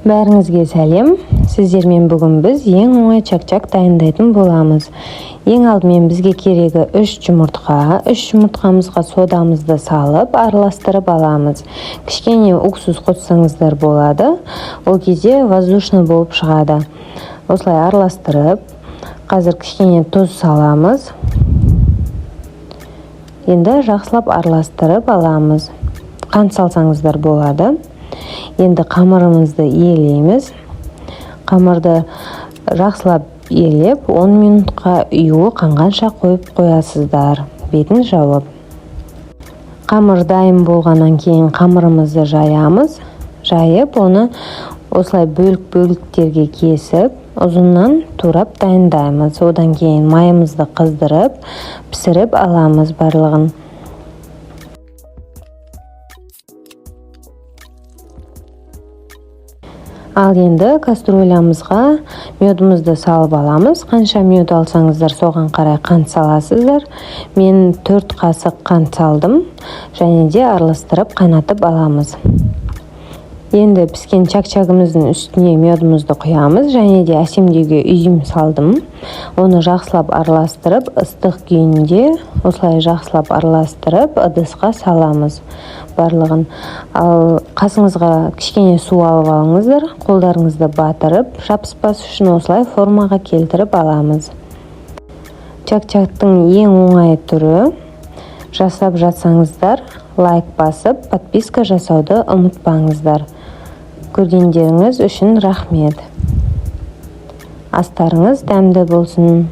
Бәріңізге сәлем. Сіздермен бүгін біз ең оңай чак-чак дайындайтын боламыз. Ең алдымен бізге керегі 3 жұмыртқа. 3 жұмыртқамызға содамызды салып, араластырып аламыз. Кішкене уксус қоссаңыздар болады. Ол кезде воздушный болып шығады. Осылай араластырып, қазір кішкене тұз саламыз. Енді жақсылап араластырып аламыз. Қант салсаңыздар болады. Енді қамырымызды иелейміз. Қамырды жақсылап иелеп 10 минутқа ұюы қанғанша қойып қоясыздар, бетін жауып. Қамыр дайын болғаннан кейін қамырымызды жаямыз. Жайып, оны осылай бөлік-бөліктерге кесіп, ұзыннан турап дайындаймыз. Одан кейін майымызды қыздырып, пісіріп аламыз барлығын. Ал енді кастрюлямызға медімізді салып аламыз. Қанша мед алсаңыздар, соған қарай қант саласыздар. Мен 4 қасық қант салдым, және де араластырып қайнатып аламыз. Енді піскен чак-чагымыздың үстіне медімізді құямыз, және де әсемдеуге üzüm салдым. Оны жақсылап араластырып, ыстық күйінде осылай жақсылап араластырып, ыдысқа саламыз барлығын. Ал қасыңызға кішкене су алып алыңыздар, қолдарыңызды батырып, жабыспас үшін осылай формаға келтіріп аламыз. Чак-чактың ең оңай түрі. Жасап жатсаңыздар, лайк басып, подписка жасауды ұмытпаңыздар. Көргендеріңіз үшін рахмет. Астарыңыз дәмді болсын.